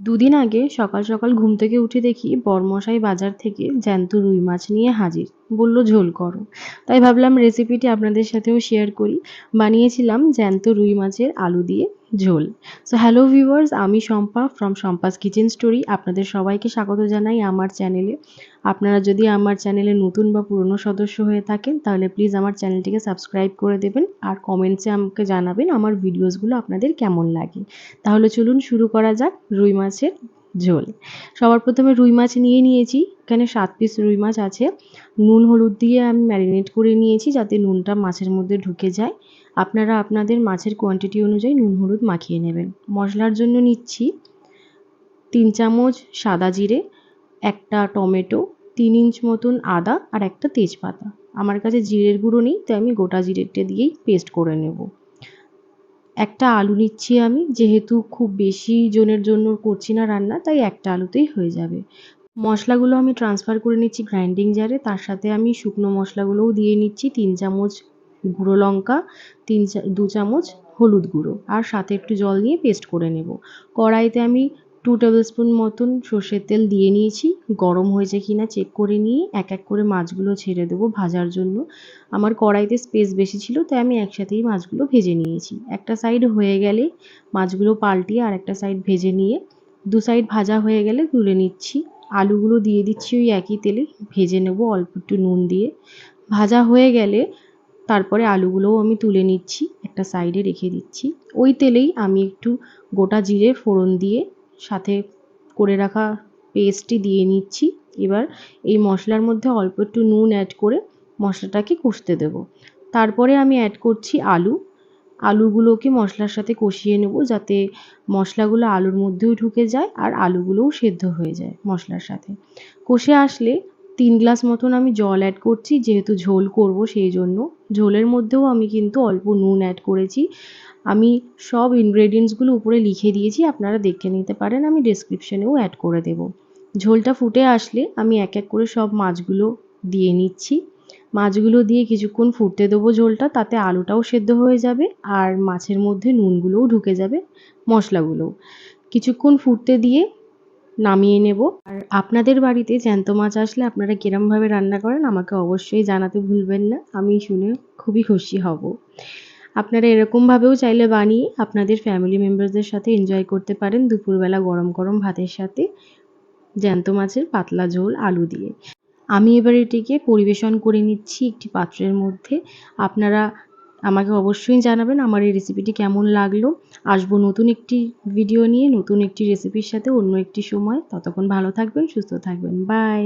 দুদিন আগে সকাল সকাল ঘুম থেকে উঠে দেখি বরমশাই বাজার থেকে জ্যান্ত রুই মাছ নিয়ে হাজির। বলল ঝোল করো। তাই ভাবলাম রেসিপিটি আপনাদের সাথেও শেয়ার করি। বানিয়েছিলাম জ্যান্ত রুই মাছের আলু দিয়ে ঝোল। সো হ্যালো ভিউয়ার্স, আমি Shampa from Shampa's kitchen story. আপনাদের সবাইকে স্বাগত জানাই আমার চ্যানেলে। আপনারা যদি আমার চ্যানেলে নতুন বা পুরনো সদস্য হয়ে থাকেন তাহলে প্লিজ আমার চ্যানেলটিকে সাবস্ক্রাইব করে দেবেন আর কমেন্টসে আমাকে জানাবেন আমার ভিডিওসগুলো আপনাদের কেমন লাগে। তাহলে চলুন শুরু করা যাক রুই মাছের ঝোল। সবার প্রথমে রুই মাছ নিয়ে নিয়েছি। এখানে 7 পিস রুই মাছ আছে। নুন হলুদ দিয়ে আমি ম্যারিনেট করে নিয়েছি যাতে নুনটা মাছের মধ্যে ঢুকে যায়। আপনারা আপনাদের মাছের কোয়ান্টিটি অনুযায়ী নুন হলুদ মাখিয়ে নেবেন। মশলার জন্য নিচ্ছি 3 চামচ সাদা জিরে, একটা টমেটো, 3 ইঞ্চ মতন আদা আর একটা তেজপাতা। আমার কাছে জিরের গুঁড়ো নেই তাই আমি গোটা জিরেটা দিয়েই পেস্ট করে নেব। একটা আলু নিচ্ছি আমি, যেহেতু খুব বেশি জনের জন্য করছি না রান্না তাই একটা আলুতেই হয়ে যাবে। মশলাগুলো আমি ট্রান্সফার করে নিচ্ছি গ্রাইন্ডিং জারে। তার সাথে আমি শুকনো মশলাগুলোও দিয়ে নিচ্ছি। 3 চামচ গুঁড়ো লঙ্কা, 2 চামচ হলুদ গুঁড়ো আর সাথে একটু জল নিয়ে পেস্ট করে নেব। কড়াইতে আমি 2 টেবিল স্পুন মতন সর্ষের তেল দিয়ে নিয়েছি। গরম হয়েছে কিনা চেক করে নিয়ে এক এক করে মাছগুলো ছেড়ে দেবো ভাজার জন্য। আমার কড়াইতে স্পেস বেশি ছিল তাই আমি একসাথেই মাছগুলো ভেজে নিয়েছি। একটা সাইড হয়ে গেলে মাছগুলো পাল্টিয়ে আর একটা সাইড ভেজে নিয়ে 2 সাইড ভাজা হয়ে গেলে তুলে নিচ্ছি। আলুগুলো দিয়ে দিচ্ছি ওই একই তেলে, ভেজে নেব অল্প একটু নুন দিয়ে। ভাজা হয়ে গেলে তারপরে আলুগুলোও আমি তুলে নিচ্ছি, একটা সাইডে রেখে দিচ্ছি। ওই তেলেই আমি একটু গোটা জিরে ফোড়ন দিয়ে সাথে করে রাখা পেস্টটি দিয়ে নিচ্ছি। এবার এই মশলার মধ্যে অল্প একটু নুন অ্যাড করে মশলাটাকে কষতে দেব। তারপরে আমি অ্যাড করছি আলু। আলুগুলোকে মশলার সাথে কষিয়ে নেব যাতে মশলাগুলো আলুর মধ্যেও ঢুকে যায় আর আলুগুলোও সেদ্ধ হয়ে যায় মশলার সাথে। কষে আসলে 3 গ্লাস মতন আমি জল অ্যাড করছি, যেহেতু ঝোল করব সেই জন্য। ঝোলের মধ্যেও আমি কিন্তু অল্প নুন অ্যাড করেছি। আমি সব ইনগ্রেডিয়েন্টসগুলো উপরে লিখে দিয়েছি, আপনারা দেখে নিতে পারেন, আমি ডেসক্রিপশনেও অ্যাড করে দেব। ঝোলটা ফুটে আসলে আমি এক এক করে সব মাছগুলো দিয়ে নিচ্ছি। মাছগুলো দিয়ে কিছুক্ষণ ফুটতে দেবো ঝোলটা, তাতে আলুটাও সেদ্ধ হয়ে যাবে আর মাছের মধ্যে নুনগুলোও ঢুকে যাবে, মশলাগুলোও। কিছুক্ষণ ফুটতে দিয়ে নামিয়ে নেব। আর আপনাদের বাড়িতে জ্যান্ত মাছ আসলে আপনারা কিরমভাবে রান্না করেন আমাকে অবশ্যই জানাতে ভুলবেন না, আমি শুনে খুবই খুশি হব। আপনারা এরকমভাবেও চাইলে বানিয়ে আপনাদের ফ্যামিলি মেম্বারসদের সাথে এনজয় করতে পারেন দুপুরবেলা গরম গরম ভাতের সাথে জ্যান্ত মাছের পাতলা ঝোল আলু দিয়ে। আমি এবার এটিকে পরিবেশন করে নিচ্ছি একটি পাত্রের মধ্যে। আপনারা আমাকে অবশ্যই জানাবেন আমার এই রেসিপিটি কেমন লাগলো। আসবো নতুন একটি ভিডিও নিয়ে, নতুন একটি রেসিপির সাথে অন্য একটি সময়। ততক্ষণ ভালো থাকবেন, সুস্থ থাকবেন। বাই।